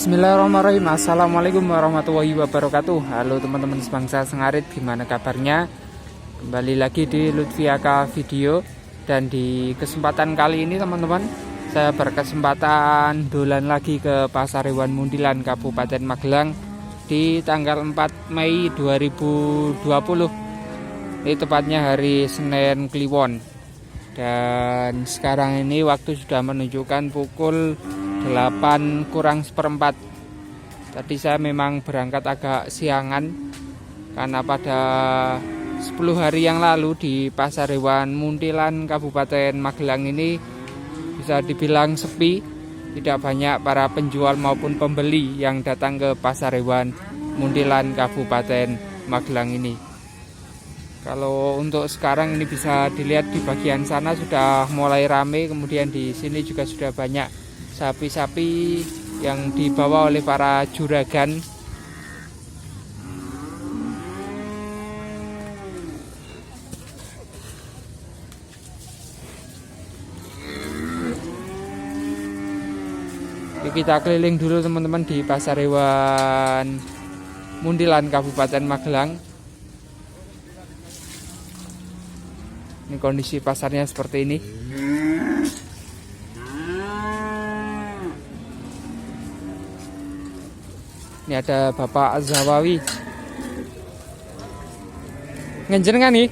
Bismillahirrahmanirrahim. Assalamualaikum warahmatullahi wabarakatuh. Halo teman-teman sebangsa Sengarit, gimana kabarnya? Kembali lagi di Lutfi Aka Video. Dan di kesempatan kali ini teman-teman, saya berkesempatan dolan lagi ke Pasar Hewan Muntilan Kabupaten Magelang di tanggal 4 Mei 2020. Ini tepatnya hari Senin Kliwon. Dan sekarang ini waktu sudah menunjukkan pukul 8 kurang seperempat. Tadi saya memang berangkat agak siangan karena pada 10 hari yang lalu di Pasar Hewan Muntilan Kabupaten Magelang ini bisa dibilang sepi. Tidak banyak para penjual maupun pembeli yang datang ke Pasar Hewan Muntilan Kabupaten Magelang ini. Kalau untuk sekarang ini bisa dilihat di bagian sana sudah mulai ramai, kemudian di sini juga sudah banyak sapi-sapi yang dibawa oleh para juragan. Kita keliling dulu teman-teman di Pasar Hewan Muntilan Kabupaten Magelang. Ini kondisi pasarnya seperti ini. Ini ada Bapak Zawawi. Ngenjenengan nih?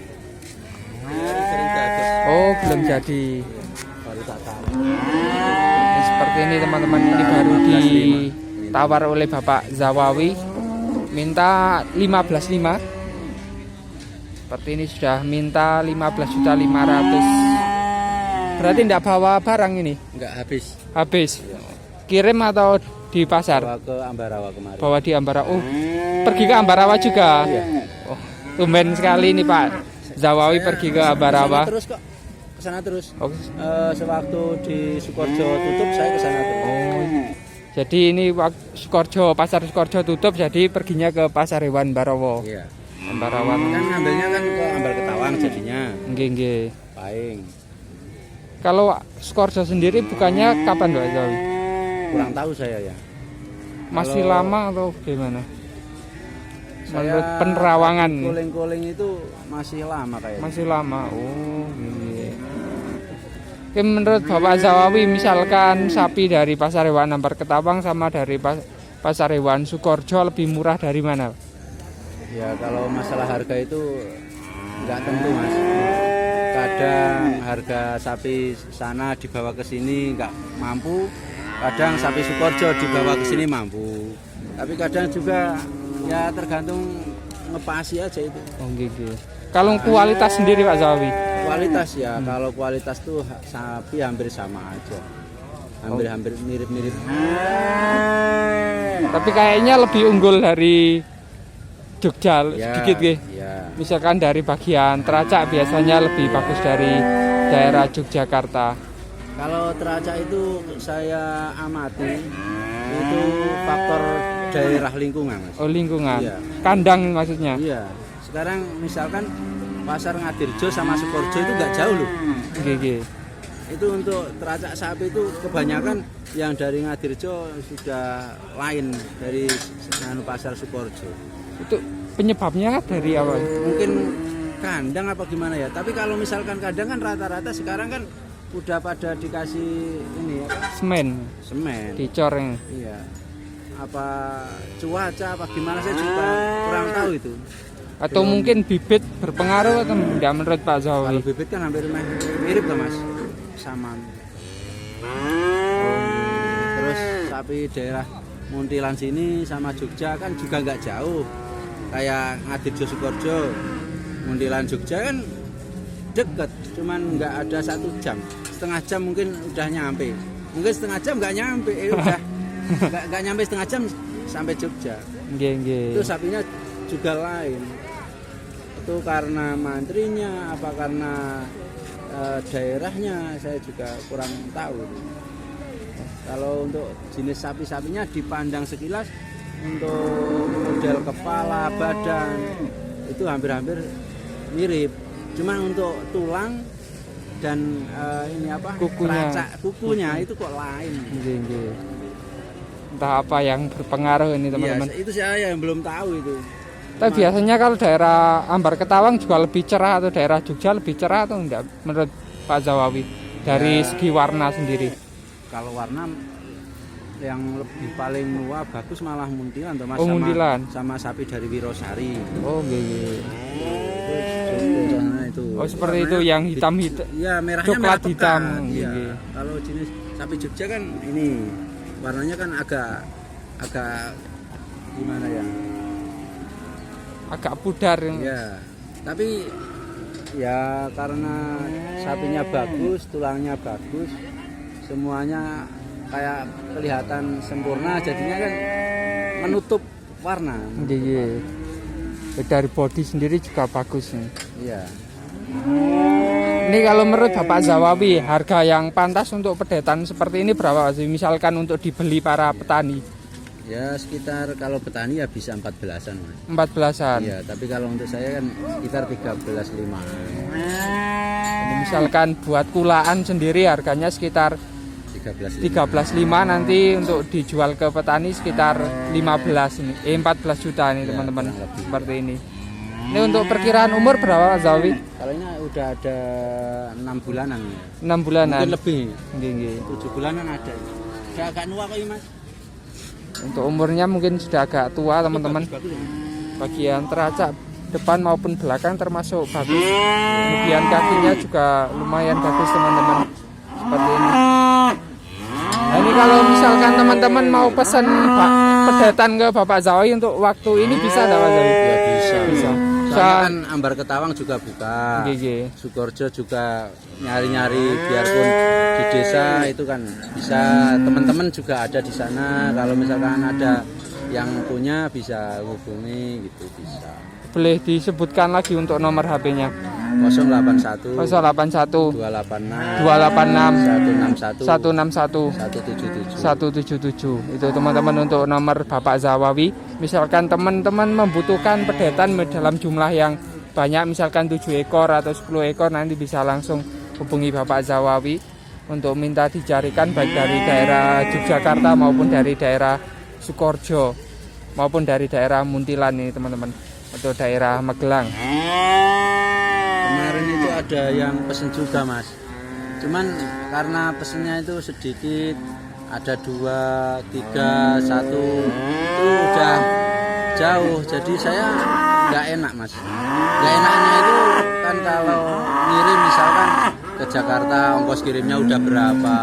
Oh, belum jadi. Ini seperti ini teman-teman, ini baru ditawar oleh Bapak Zawawi. Minta 15.500. Seperti ini sudah minta 15.500.000. Berarti tidak bawa barang ini? Enggak, habis. Habis. Kirim atau di pasar? Bawa ke Ambarawa kemarin. Bawa di Ambarawa. Oh, pergi ke Ambarawa juga. Iya. Oh, tumben sekali nih Pak Zawawi pergi ke Ambarawa. Terus kok kesana terus. Oh. Sewaktu di Sukoharjo tutup, saya kesana terus. Oh. Jadi ini pasar Sukoharjo tutup, jadi perginya ke Pasar Hewan Ambarawa. Iya. Ambarawa. Kan ngambilnya kan ke Ambar Ketawang jadinya. Nggih. Paing. Kalau Sukoharjo sendiri bukannya kapan Pak Zawawi? Kurang tahu saya ya. Masih lama atau gimana? Menurut Saya penerawangan. Koling-koling itu masih lama kayaknya. Masih lama. Oh, iya. Oke, menurut Bapak Zawawi, misalkan sapi dari Pasar Hewan Ambar Ketawang sama dari Pasar Hewan Sukoharjo lebih murah dari mana? Ya kalau masalah harga itu nggak tentu Mas. Kadang harga sapi sana dibawa ke sini nggak mampu. Kadang sapi Sukoharjo dibawa ke sini mampu. Tapi kadang juga ya tergantung ngepasi aja itu. Oh, gitu. Kalau kualitas sendiri Pak Zawawi? Kualitas ya, kalau kualitas tuh sapi hampir sama aja. Hampir mirip-mirip. Tapi kayaknya lebih unggul dari Jogja Ya, sedikit gitu. ya. Misalkan dari bagian Teracak biasanya lebih bagus dari daerah Yogyakarta. Kalau Teracak itu saya amati itu faktor daerah lingkungan, Mas. Oh, lingkungan. Iya. Kandang maksudnya. Iya. Sekarang misalkan Pasar Ngadirjo sama Sukoharjo itu nggak jauh loh. Gigi. Itu untuk Teracak sapi itu kebanyakan yang dari Ngadirjo sudah lain dari Pasar Sukoharjo. Itu penyebabnya dari awal. Mungkin kandang apa gimana ya. Tapi kalau misalkan kandang kan rata-rata sekarang kan udah pada dikasih ini ya, Semen. Dicor. Iya. Apa cuaca apa gimana saya juga kurang tahu itu. Atau mungkin bibit berpengaruh atau tidak menurut Pak Zawawi? Kalau bibit kan hampir mirip kan Mas. Sama. Terus sapi daerah Muntilan sini sama Jogja kan juga nggak jauh. Kayak Ngadirjo Sukoharjo, Muntilan Jogja kan deket, cuman nggak ada 1 jam, setengah jam mungkin udah nyampe, mungkin setengah jam nggak nyampe, udah nggak nyampe setengah jam sampai Jogja. Itu sapinya juga lain, itu karena mantrinya apa karena daerahnya saya juga kurang tahu. Kalau untuk jenis sapi-sapinya dipandang sekilas untuk model kepala, badan itu hampir-hampir mirip. Cuman untuk tulang dan ini apa? Kukunya Kukunya itu kok lain. Nggih. entah apa yang berpengaruh ini teman-teman. Iya, itu saya yang belum tahu itu. Tapi biasanya kalau daerah Ambar Ketawang juga lebih cerah atau daerah Jogja lebih cerah atau enggak menurut Pak Zawawi dari segi warna sendiri? Kalau warna yang lebih paling tua bagus malah Muntilan tuh Mas, Oh, Muntilan. sama sapi dari Wirosari. Oh iya. Itu. Oh seperti itu yang hitam. Iya, merahnya coklat merah pekat. hitam. Iya. Iya. Kalau jenis sapi Jogja kan ini warnanya kan agak gimana ya? Agak pudar. Iya. Tapi ya karena sapinya bagus, tulangnya bagus, semuanya kayak kelihatan sempurna, jadinya kan menutup warna. Iya. Dari body sendiri juga bagus nih. Iya. Ini kalau menurut Bapak Zawawi, harga yang pantas untuk pedetan seperti ini berapa sih? Misalkan untuk dibeli para petani? Ya sekitar kalau petani ya bisa 14-an Mas. 14-an. Iya, tapi kalau untuk saya kan sekitar 13.500. Misalkan buat kulaan sendiri harganya sekitar 13.500, nanti untuk dijual ke petani sekitar 14 juta nih Ya, teman-teman. kurang lebih. Seperti ini. Ini untuk perkiraan umur berapa Pak Zawawi? Kalau ini udah ada 6 bulanan. 6 bulanan. Mungkin lebih. Nggih. 7 bulanan ada. Udah agak tua kok ini Mas. Untuk umurnya mungkin sudah agak tua teman-teman. Bagus, ya. Bagian teracak depan maupun belakang termasuk bagus. Kemudian kakinya juga lumayan bagus teman-teman. Seperti ini. Nah, ini kalau misalkan teman-teman mau pesan pedetan ke Bapak Zawawi untuk waktu ini bisa enggak Pak Zawawi? Ya bisa. Bisa. Soalnya kan Ambar Ketawang juga buka. Nggih. Sukoharjo juga nyari-nyari biarpun di desa itu kan bisa, teman-teman juga ada di sana. Kalau misalkan ada yang punya bisa hubungi gitu, bisa. Boleh disebutkan lagi untuk nomor HP-nya? 081 081 286 286 161 177. Itu teman-teman untuk nomor Bapak Zawawi. Misalkan teman-teman membutuhkan pedetan dalam jumlah yang banyak, misalkan 7 ekor atau 10 ekor, nanti bisa langsung hubungi Bapak Zawawi untuk minta dicarikan baik dari daerah Yogyakarta maupun dari daerah Sukoharjo maupun dari daerah Muntilan ini teman-teman, atau daerah Magelang. Kemarin itu ada yang pesen juga Mas, cuman karena pesennya itu sedikit, ada 2, 3, 1 itu udah jauh, jadi saya nggak enak Mas. Nggak enaknya itu kan kalau ngirim misalkan ke Jakarta, ongkos kirimnya udah berapa,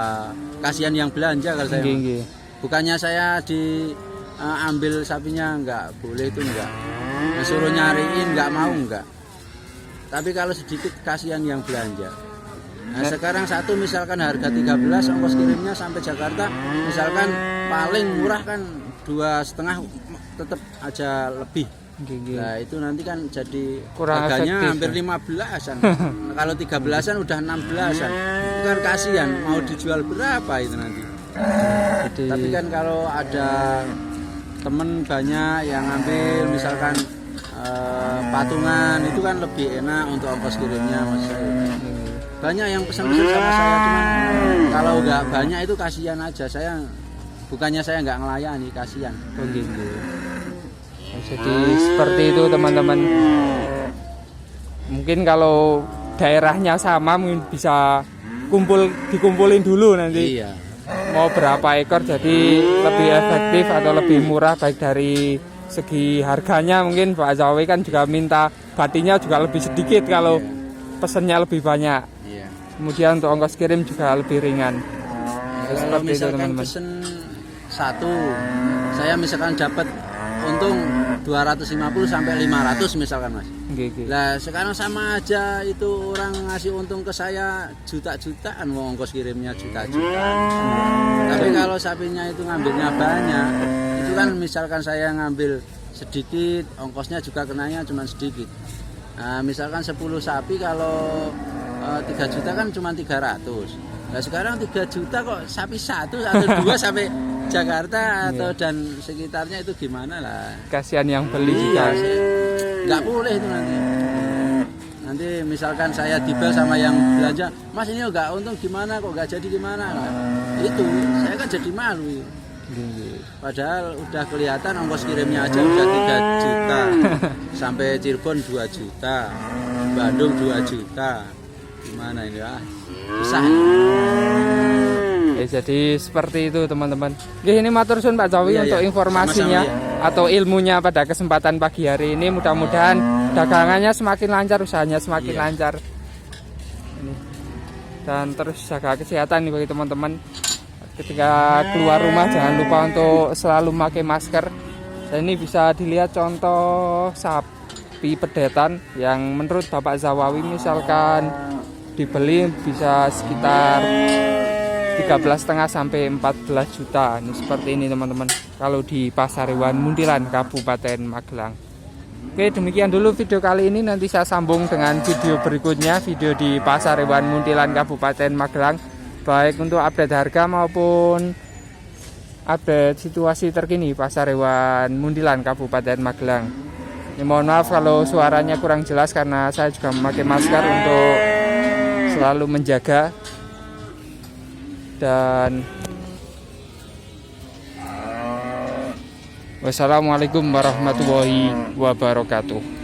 kasihan yang belanja kalau saya. Nggih. Bukannya saya ambil sapinya, nggak boleh itu, nggak. Nah, suruh nyariin nggak mau, nggak. Tapi kalau sedikit kasihan yang belanja. Nah sekarang satu misalkan harga 13, ongkos kirimnya sampai Jakarta misalkan paling murah kan 2,5, tetap aja lebih. Nah itu nanti kan jadi kurang harganya efektif, hampir 15-an. Nah, kalau 13-an udah 16-an. Itu kan kasihan, mau dijual berapa itu nanti. Tapi kan kalau ada temen banyak yang ngambil misalkan patungan, itu kan lebih enak untuk ongkos kirimnya Mas. Banyak yang pesan-pesan sama saya, cuman kalau nggak banyak itu kasihan aja. Saya bukannya saya nggak ngelayani, kasihan. Jadi seperti itu teman-teman. Mungkin kalau daerahnya sama mungkin bisa dikumpulin dulu nanti. Iya. Mau berapa ekor jadi lebih efektif atau lebih murah, baik dari segi harganya. Mungkin Pak Zawawi kan juga minta batinya juga lebih sedikit kalau pesennya lebih banyak. Iya. Kemudian untuk ongkos kirim juga lebih ringan. Kalau misalkan pesen satu, saya misalkan dapat untung 250 sampai 500 misalkan Mas. Lah sekarang sama aja, itu orang ngasih untung ke saya juta-jutaan, mau ongkos kirimnya juta-jutaan. Tapi kalau sapinya itu ngambilnya banyak, itu kan misalkan saya ngambil sedikit, ongkosnya juga kenanya cuma sedikit. Nah, misalkan 10 sapi kalau 3 juta kan cuma 300. Nah sekarang 3 juta kok sapi 1 atau 2 sampai Jakarta atau dan sekitarnya, itu gimana lah. Kasihan yang beli juga. Nggak boleh itu nanti. Nanti misalkan saya dibel sama yang belanja, Mas ini nggak untung gimana, kok nggak jadi gimana. Nah, itu saya kan jadi malu. Padahal udah kelihatan ongkos kirimnya aja udah 3 juta. Sampai Cirebon 2 juta. Bandung 2 juta. Gimana ini ya? Susah. Jadi seperti itu teman-teman. Ini matur suwun Pak Jawi untuk informasinya atau ilmunya pada kesempatan pagi hari ini. Mudah-mudahan dagangannya semakin lancar, usahanya semakin lancar. Ini. Dan terus jaga kesehatan nih bagi teman-teman. Ketika keluar rumah jangan lupa untuk selalu pakai masker. Dan ini bisa dilihat contoh sapi pedetan yang menurut Bapak Zawawi misalkan dibeli bisa sekitar 13,5 sampai 14 juta. Ini seperti ini teman-teman. Kalau di Pasar Hewan Muntilan Kabupaten Magelang. Oke, demikian dulu video kali ini. Nanti saya sambung dengan video berikutnya, video di Pasar Hewan Muntilan Kabupaten Magelang. Baik untuk update harga maupun update situasi terkini Pasar Hewan Muntilan Kabupaten Magelang. Ya, mohon maaf kalau suaranya kurang jelas karena saya juga memakai masker untuk selalu menjaga. Dan wassalamualaikum warahmatullahi wabarakatuh.